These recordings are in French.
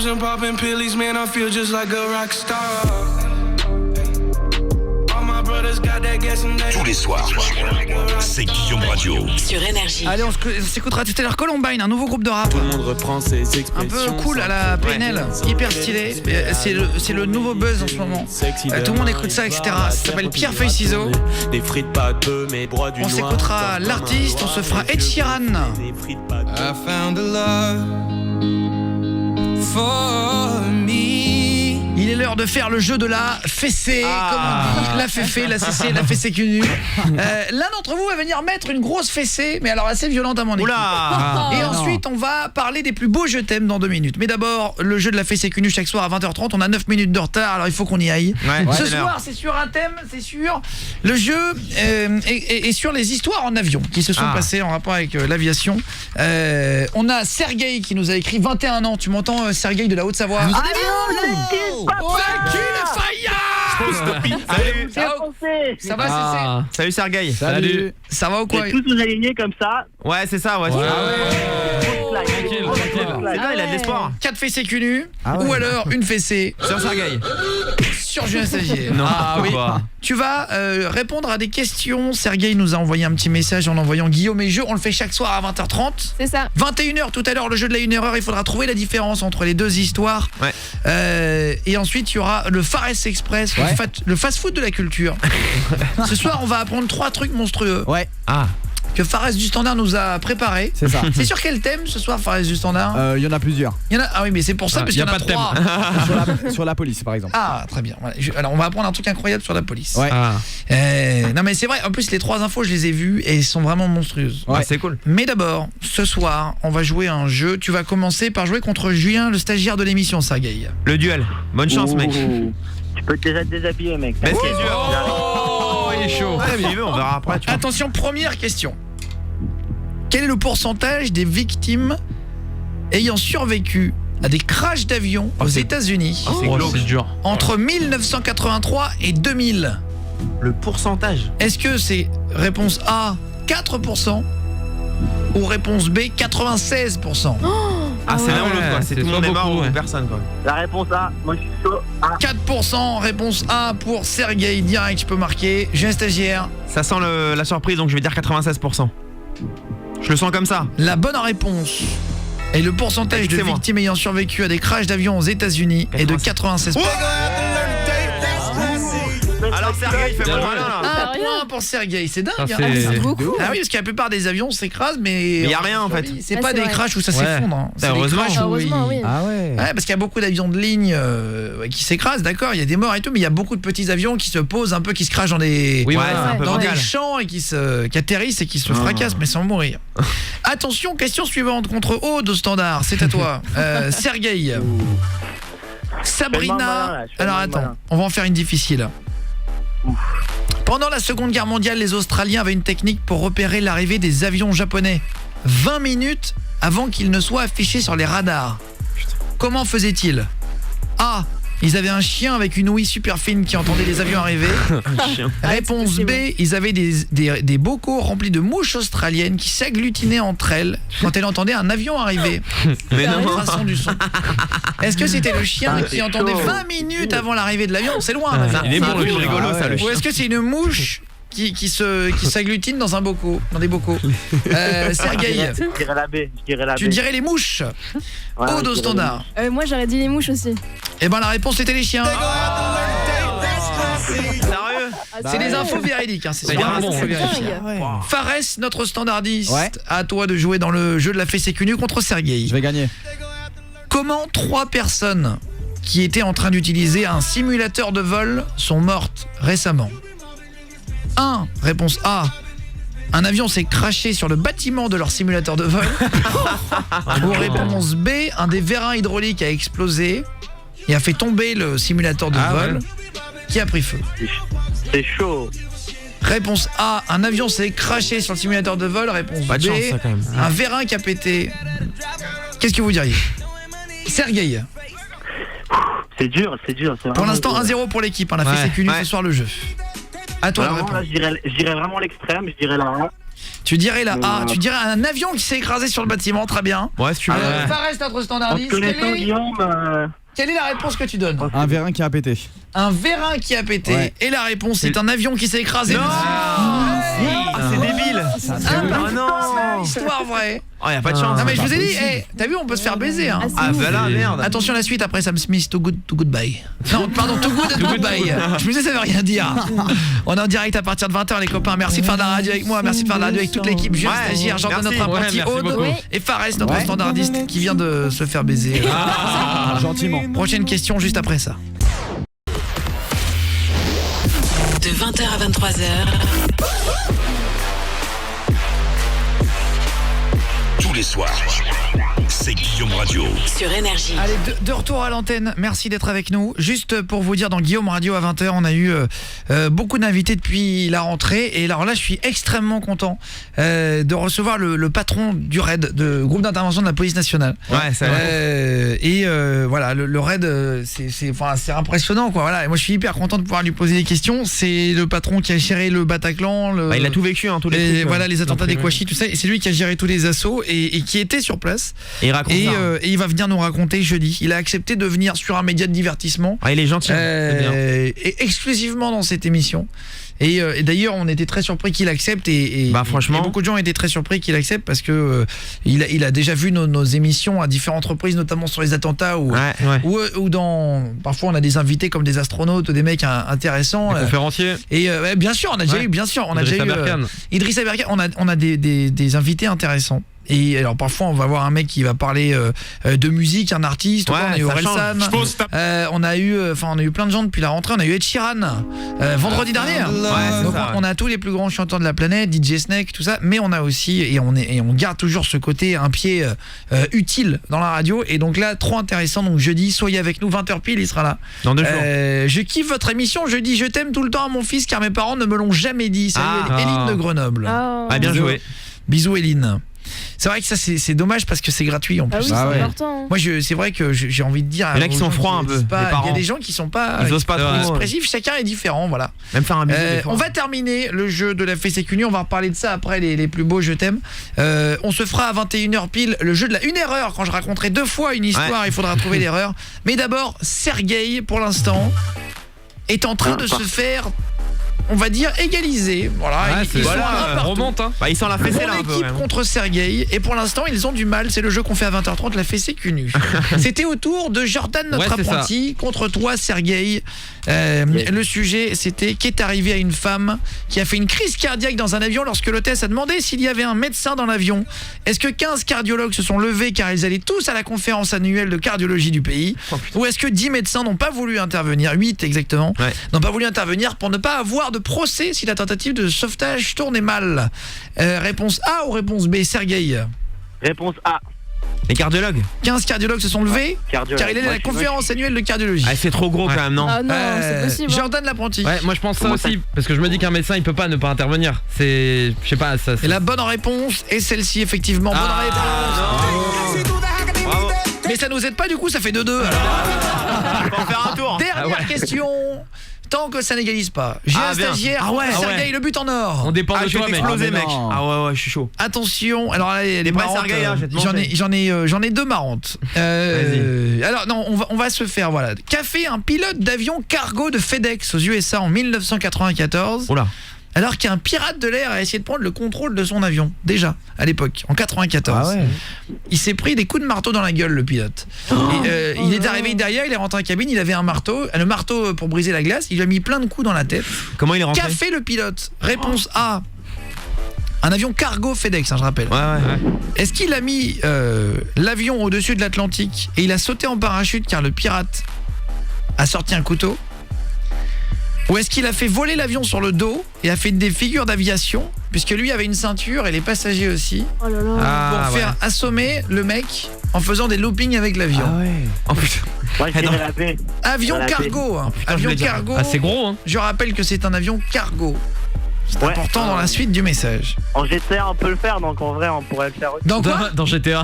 and popping pillies, man, I feel just like a rock star. Tous les soirs, c'est Guillaume Radio. Sur Énergie. Allez, on s'écoutera tout à l'heure Columbine, un nouveau groupe de rap. Tout le monde reprend ses expressions. Un peu cool à la PNL, hyper stylé. C'est le nouveau buzz en ce moment. Tout le monde écoute ça, etc. Ça s'appelle Pierre Feuille Ciseaux. Des frites pas de mes bras du On s'écoutera l'artiste, on se fera Ed Sheeran. I found a love for me. Il est l'heure de faire le jeu de la fessée, comme on dit, la féfé, la cessée, la fessée cul nu. L'un d'entre vous va venir mettre une grosse fessée, mais alors assez violente à mon équipe. Et ensuite, on va parler des plus beaux je t'aime dans 2 minutes. Mais d'abord, le jeu de la fessée cul nu chaque soir à 20h30. On a 9 minutes de retard, alors il faut qu'on y aille. Ce soir, c'est sur un thème, c'est sûr. Le jeu est sur les histoires en avion qui se sont passées en rapport avec l'aviation. On a Sergueï qui nous a écrit 21 ans. Tu m'entends, Sergueï de la Haute-Savoie? Salut. Ça va, Salut Sergueï. Salut. Ça va ou quoi? Tous vous aligner comme ça. Ouais, c'est ça, ouais. Tranquille. C'est là, il a de l'espoir. 4 fessées cul nu, ou alors une fessée Sur Sergueï. sur Julien Stagiaire. Non, oui. pas. Tu vas répondre à des questions. Sergueï nous a envoyé un petit message en envoyant Guillaume et Jeu. On le fait chaque soir à 20h30. C'est ça. 21h tout à l'heure, le jeu de la 1h. Il faudra trouver la différence entre les deux histoires. Et ensuite, il y aura le Far West Express, le fast-food de la culture. Ce soir, on va apprendre 3 trucs monstrueux. Que Fares du Standard nous a préparé. C'est ça. C'est sur quel thème ce soir, Fares du Standard? Il y en a plusieurs. Il y en a. Ah oui, mais c'est pour ça parce qu'il y en a 3. Sur la police par exemple. Ah, très bien. Voilà. Alors on va apprendre un truc incroyable sur la police. Non mais c'est vrai, en plus les 3 infos, je les ai vues et elles sont vraiment monstrueuses. C'est cool. Mais d'abord, ce soir, on va jouer à un jeu. Tu vas commencer par jouer contre Julien, le stagiaire de l'émission, Sergueï. Le duel. Bonne chance, mec. Tu peux déjà te déshabiller, mec. Mais c'est dur. Il est chaud. On verra après. Attention, première question. Quel est le pourcentage des victimes ayant survécu à des crashs d'avion aux États-Unis C'est dur. entre 1983 et 2000? Le pourcentage. Est-ce que c'est réponse A 4% ou réponse B 96%? C'est l'un ou l'autre, quoi. C'est tout le monde est mort ou personne, quoi. La réponse A, moi je suis chaud. 4%, réponse A pour Sergueï, direct, je peux marquer. J'ai un stagiaire. Ça sent la surprise, donc je vais dire 96%. Je le sens comme ça. La bonne réponse et le pourcentage de victimes ayant survécu à des crashs d'avion aux États-Unis est de 96%. Alors Sergueï, fais-moi le malin là. Un point pour Sergueï, c'est dingue. C'est beaucoup. Ah oui, parce que la plupart des avions s'écrasent, mais il y a rien en fait. C'est pas des crashs où ça s'effondre. C'est heureusement. Heureusement, oui. Ah ouais. Parce qu'il y a beaucoup d'avions de ligne qui s'écrasent, d'accord, il y a des morts et tout, mais il y a beaucoup de petits avions qui se posent un peu, qui se crachent dans des champs et qui atterrissent et qui se fracassent, mais sans mourir. Attention, question suivante contre Aude au standard, c'est à toi. Sergueï. Sabrina. Alors attends, on va en faire une difficile. Pendant la Seconde Guerre mondiale, les Australiens avaient une technique pour repérer l'arrivée des avions japonais 20 minutes avant qu'ils ne soient affichés sur les radars. Comment faisaient-ils? A. Ils avaient un chien avec une ouïe super fine qui entendait les avions arriver. Réponse B. Ils avaient des bocaux remplis de mouches australiennes qui s'agglutinaient entre elles quand elles entendaient un avion arriver. Mais non. Du son. Est-ce que c'était le chien qui entendait 20 minutes avant l'arrivée de l'avion? C'est loin. Il est bon, le rigolo, ça, le chien. Ou est-ce que c'est une mouche qui s'agglutine dans des bocaux? Sergueï. Je dirais la B. Tu dirais les mouches. Aude au standard. Moi j'aurais dit les mouches aussi. Eh ben la réponse c'était les chiens. Sérieux? C'est des infos véridiques, hein, c'est bien bon. Fares, notre standardiste, à toi de jouer dans le jeu de la fessée cul nu contre Sergueï. Je vais gagner. Comment 3 personnes qui étaient en train d'utiliser un simulateur de vol sont mortes récemment? 1. Réponse A. Un avion s'est crashé sur le bâtiment de leur simulateur de vol. Ou réponse B. Un des vérins hydrauliques a explosé et a fait tomber le simulateur de vol qui a pris feu. C'est chaud. Réponse A. Un avion s'est crashé sur le simulateur de vol. Réponse Pas de B. chance, ça, quand même. Un vérin qui a pété. Qu'est-ce que vous diriez? Sergueï. C'est dur. Pour l'instant 1-0 pour l'équipe, hein, la fessée cul nu ce soir le jeu. À toi de vraiment, répondre. là, je dirais vraiment l'extrême, je dirais la 1. Tu dirais la A, tu dirais un avion qui s'est écrasé sur le bâtiment, très bien. Ouais, si tu veux. Fares, notre En standardiste, te connaissant, Guillaume, quelle est la réponse que tu donnes? Un vérin qui a pété. Un vérin qui a pété. Ouais. Et la réponse c'est un avion qui s'est écrasé. Non. Ah, c'est débile. Ah non. Histoire vraie. Oh, y a pas de chance. Non mais je vous ai dit, t'as vu, on peut se faire baiser hein. Ah bah là, merde. Attention la suite après Sam Smith, Too Good to Goodbye. Non, pardon, Too Good to Goodbye. Je me disais ça veut rien dire. On est en direct à partir de 20h les copains. Merci de faire de la radio avec moi, merci de faire de la radio avec toute l'équipe. Julien stagiaire, Jordan notre apprenti Aude et Fares notre standardiste qui vient de se faire baiser. Gentiment. Prochaine question juste après ça. De 20h à 23h. Tous les soirs, c'est Guillaume Radio. Sur Énergie. Allez, de retour à l'antenne, merci d'être avec nous. Juste pour vous dire, dans Guillaume Radio à 20h, on a eu beaucoup d'invités depuis la rentrée. Et alors là, je suis extrêmement content de recevoir le patron du RAID, de groupe d'intervention de la police nationale. Ouais, ça va. Voilà, le RAID, c'est impressionnant, quoi. Voilà, et moi, je suis hyper content de pouvoir lui poser des questions. C'est le patron qui a géré le Bataclan. Il a tout vécu, hein, tous les trucs. Voilà, les attentats des Kouachi, tout ça. Et c'est lui qui a géré tous les assauts et qui était sur place. Et il raconte ça. Et il va venir nous raconter jeudi. Il a accepté de venir sur un média de divertissement. Ah, il est gentil. Et exclusivement dans cette émission. Et d'ailleurs, on était très surpris qu'il accepte franchement, et beaucoup de gens étaient très surpris qu'il accepte parce que il a déjà vu nos émissions à différentes reprises, notamment sur les attentats ou dans parfois on a des invités comme des astronautes, des mecs intéressants, des conférenciers. Et bien sûr, on a déjà eu Idriss Aberkan, on a des invités intéressants. Et alors parfois on va voir un mec qui va parler de musique, un artiste, on a eu Orelsan, on a eu plein de gens depuis la rentrée, on a eu Ed Sheeran vendredi dernier. Donc on a tous les plus grands chanteurs de la planète, DJ Snake, tout ça, mais on a aussi et on garde toujours ce côté un pied utile dans la radio. Et donc là, trop intéressant. Donc jeudi, soyez avec nous, 20h pile, il sera là. Dans 2 jours. Je kiffe votre émission, je dis je t'aime tout le temps à mon fils car mes parents ne me l'ont jamais dit. Salut Eline de Grenoble. Bien joué. Bisous Eline. C'est vrai que ça c'est dommage parce que c'est gratuit en plus. Ah oui, c'est important. Moi c'est vrai que j'ai envie de dire, il y en a qui sont froids un peu. Il y a des gens qui sont pas trop expressifs, chacun est différent, voilà. Même faire un bisou on va terminer le jeu de la FCQ, on va reparler de ça après les plus beaux je t'aime. On se fera à 21h pile le jeu de la une erreur quand je raconterai 2 fois une histoire, il faudra trouver l'erreur. Mais d'abord Sergueï pour l'instant est en train de se faire, on va dire, égaliser. Voilà, remonte hein. Ils sont la fessée là un peu. L'équipe contre Sergueï et pour l'instant ils ont du mal. C'est le jeu qu'on fait à 20h30, la FCQ nu. C'était au tour de Jordan notre apprenti contre toi Sergueï. Le sujet c'était qu'est arrivé à une femme qui a fait une crise cardiaque dans un avion lorsque l'hôtesse a demandé s'il y avait un médecin dans l'avion. Est-ce que 15 cardiologues se sont levés car ils allaient tous à la conférence annuelle de cardiologie du pays, ou est-ce que 10 médecins n'ont pas voulu intervenir, 8 exactement, n'ont pas voulu intervenir pour ne pas avoir de procès si la tentative de sauvetage tournait mal? Réponse A ou réponse B, Sergueï? Réponse A. Les cardiologues. 15 cardiologues se sont levés car il est à la conférence annuelle de cardiologie. C'est trop gros quand même, non? Ah non, c'est possible. Jordan l'apprenti. Ouais, moi je pense ça aussi parce que je me dis qu'un médecin il peut pas ne pas intervenir. C'est, je sais pas, ça. Et la bonne réponse est celle-ci effectivement. Bonne réponse. Bravo. Mais ça nous aide pas du coup, ça fait 2-2. On va faire un tour. Dernière question. Tant que ça n'égalise pas. J'ai un stagiaire. Sergueï, le but en or. On dépend de toi, mec. Mec. Ouais, je suis chaud. Attention. Alors là, les marrantes, Sergueï, j'en ai 2 marrantes. Alors non, on va se faire, voilà. Qu'a fait un pilote d'avion cargo de FedEx aux USA en 1994 alors qu'un pirate de l'air a essayé de prendre le contrôle de son avion, déjà, à l'époque, en 94. Il s'est pris des coups de marteau dans la gueule, le pilote. Il est arrivé derrière, il est rentré en cabine, il avait un marteau, le marteau pour briser la glace, il lui a mis plein de coups dans la tête. Comment il est rentré? Qu'a fait le pilote? Réponse A. Un avion cargo FedEx, je rappelle. Est-ce qu'il a mis l'avion au-dessus de l'Atlantique et il a sauté en parachute car le pirate a sorti un couteau? Ou est-ce qu'il a fait voler l'avion sur le dos et a fait des figures d'aviation, puisque lui avait une ceinture et les passagers aussi, pour faire assommer le mec en faisant des loopings avec l'avion? En plus, avion cargo, avion cargo. C'est gros hein. Je rappelle que c'est un avion cargo. C'est important dans la suite du message. En GTA on peut le faire, donc en vrai on pourrait le faire aussi. Dans quoi? Dans GTA.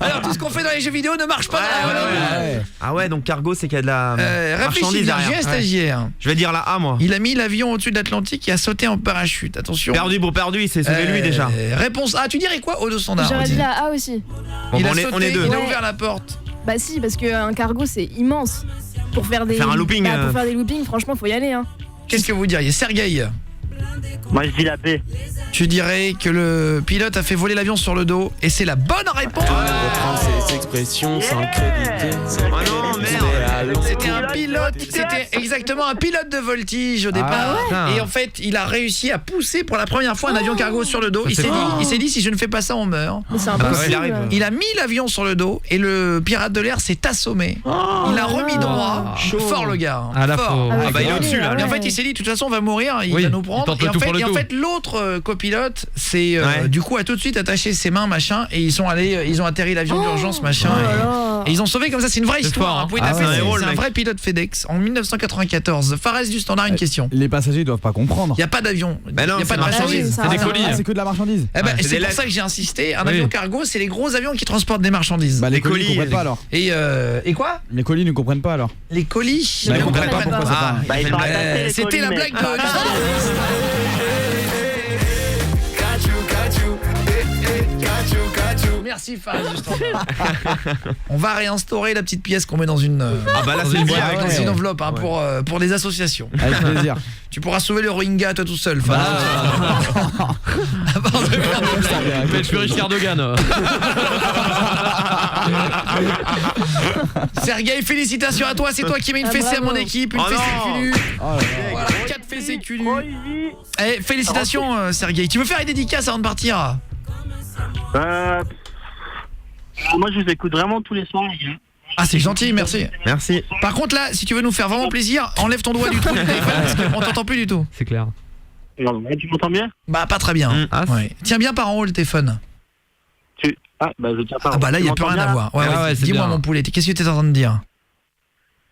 Alors tout ce qu'on fait dans les jeux vidéo ne marche pas dans la vraie vie. Ah ouais, donc cargo c'est qu'il y a de la Réfléchis marchandise bien, derrière. j'ai un stagiaire. Je vais dire la A moi. Il a mis l'avion au-dessus de l'Atlantique et a sauté en parachute. Attention. Perdu pour perdu, il s'est sauvé lui déjà. Réponse A, tu dirais quoi au 200 d'art? J'aurais dit la A aussi. Bon, Il a on est sauté, deux. il a Ouais. ouvert la porte. Bah si, parce qu'un cargo c'est immense. Pour faire des un looping, Pour faire des loopings, franchement, faut y aller hein. Qu'est-ce que vous diriez? Sergueï, Moi je dis la B. tu dirais que le pilote a fait voler l'avion sur le dos et c'est la bonne réponse. Reprendre ses expressions sans créditer. Ah non, merde. C'était un pilote, c'était exactement un pilote de voltige au départ. Ah ouais. Et en fait, il a réussi à pousser pour la première fois un avion cargo sur le dos. Il s'est dit si je ne fais pas ça, on meurt. Mais c'est ouais, impossible. il arrive. Il a mis l'avion sur le dos et le pirate de l'air s'est assommé. Il a remis droit. Fort le gars. Ah là, Fort. faut... Ah ouais, Ah bah, il est faut y au-dessus, aller, là. Et en ouais. fait, il s'est dit de toute façon on va mourir, il Oui, va nous il prendre. tente le tout pour le Et en tout. fait, l'autre copilote, c'est Ouais. du coup a tout de suite attaché ses mains machin et ils sont allés, ils ont atterri l'avion d'urgence machin. Oh là là. Et ils ont sauvé comme ça, c'est une vraie C'est histoire. fort, hein. Vous pouvez Ah taper, ouais, c'est héros, le un mec. vrai pilote FedEx en 1994. Fares du Standard, une question. Les passagers doivent pas comprendre. Il n'y a pas d'avion. Bah non, Il y a pas c'est de marchandise. Ah oui, ça C'est des va. colis. Ah, c'est que de la marchandise. Eh ben, Ouais, c'est c'est des pour lettres. ça que j'ai insisté. Un Oui. avion cargo, c'est les gros avions qui transportent des marchandises. Bah les Les colis colis, ne comprennent les- pas alors. Et quoi? Les colis ne comprennent pas alors. Les colis. Bah, ils Ils comprennent comprennent pas pas. pourquoi ça Ah, part. Bah, ils sont attachés, les C'était colis, la mec. blague de... Merci Fares du Standard. On va réinstaurer la petite pièce qu'on met dans une Ah bah là dans c'est une, bien. boîte, dans ouais. une enveloppe hein, Ouais. pour les associations. Avec plaisir. Tu pourras sauver le Rohingya toi tout seul. Fares. Avant de faire des blagues. Mais je suis Richard Dogan. Sergueï, félicitations à toi, c'est toi qui mets une Ah, fessée à bravo. mon équipe, une Oh fessée non. cul. Oh là là. Voilà, 4 fessées cul. Oh, easy. Eh, félicitations Sergueï. Tu veux faire une dédicace avant de partir? Moi je vous écoute vraiment tous les soirs, les gars. Ah, c'est gentil, merci. Merci. Par contre là, si tu veux nous faire vraiment plaisir, enlève ton doigt du trou du téléphone parce qu'on t'entend plus du tout. C'est clair. Alors, là, tu m'entends bien? Bah pas très bien. Ah, Ouais. Tiens bien par en haut le téléphone. Ah, bah je tiens pas. Ah bah là il y a plus rien à voir. Ouais, Ah ouais, ouais, c'est dis-moi bien. mon poulet, qu'est-ce que tu es en train de dire?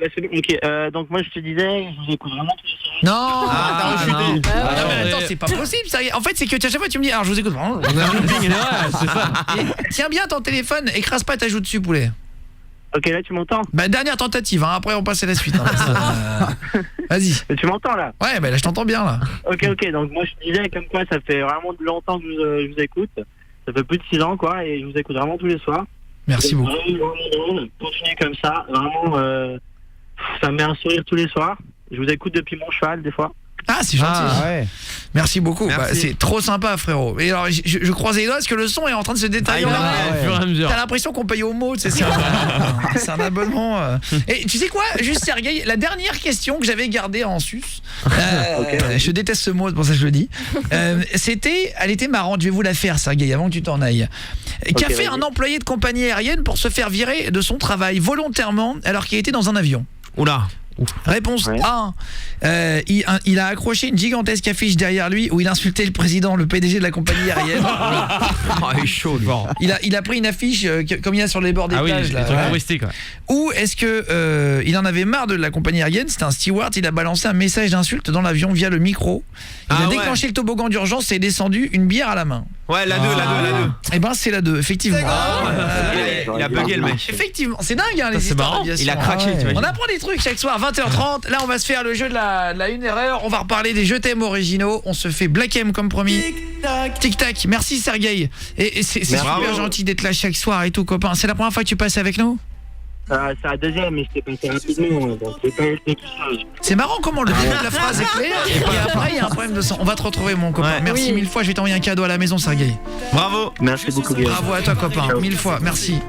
Ouais, c'est bon. Ok, donc moi je te disais, je vous écoute vraiment tous les soirs. Non, Ah, t'as rechuté. non. Ah, non, mais ouais. attends, c'est pas possible ça. En fait, c'est que à chaque fois tu me dis alors je vous écoute. C'est ça. Et tiens bien ton téléphone, écrase pas ta joue dessus poulet. Ok, là tu m'entends? Bah dernière tentative hein. Après on passe à la suite hein. Vas-y. Tu m'entends là? Ouais, bah là je t'entends bien là. Ok, donc moi je disais comme quoi ça fait vraiment longtemps que je vous écoute. Ça fait plus de 6 ans quoi, et je vous écoute vraiment tous les soirs. Merci beaucoup. Vraiment drôle. Continuez comme ça, vraiment ça me met un sourire tous les soirs. Je vous écoute depuis mon cheval des fois. Ah, c'est gentil. Ah ouais. Merci beaucoup. Merci. Bah, c'est trop sympa, frérot. Et alors, je croise les doigts parce que le son est en train de se détériorer. Ah, il Au fur et à mesure. T'as l'impression qu'on paye au mot, tu sais, c'est un abonnement. Et tu sais quoi, juste Sergueï, la dernière question que j'avais gardée en sus, je déteste ce mot, c'est pour ça que je le dis, elle était marrante, je vais vous la faire Sergueï, avant que tu t'en ailles. Qu'a fait un employé de compagnie aérienne pour se faire virer de son travail volontairement alors qu'il était dans un avion? Oula. Réponse Ouais. 1, il a accroché une gigantesque affiche derrière lui où il insultait le président, le PDG de la compagnie aérienne. Oh, il est chaud lui. Il a pris une affiche comme il y a sur les bords des Ah oui, plages les là. trucs Ouais. touristiques. Ouais. Ou est-ce que il en avait marre de la compagnie aérienne, c'était un steward, il a balancé un message d'insulte dans l'avion via le micro. Il a déclenché le toboggan d'urgence et est descendu, une bière à la main. Ouais, la 2, la 2, la 2. Eh ben c'est la 2, effectivement. Il a bugué le mec. Effectivement, c'est dingue hein, les c'est histoires marrant. d'aviation. Il a craqué, ouais. tu On vois. apprend des trucs chaque soir, 20h30. Là, on va se faire le jeu de la une erreur. On va reparler des jeux thèmes originaux. On se fait Black M comme promis. Tic tac. Merci Sergueï. Et c'est super Bravo. gentil d'être là chaque soir et tout, copain. C'est la première fois que tu passes avec nous? C'est la deuxième, mais je t'ai passé rapidement, donc j'ai pas été tout seul. C'est marrant comment le début de la phrase est clair et puis après il y a un problème de son. On va te retrouver mon copain. Ouais. Merci Oui. mille fois. Je vais t'envoyer un cadeau à la maison, Sergueï. Bravo. Merci beaucoup, Guillaume. Bravo à toi, copain. Mille fois. Merci.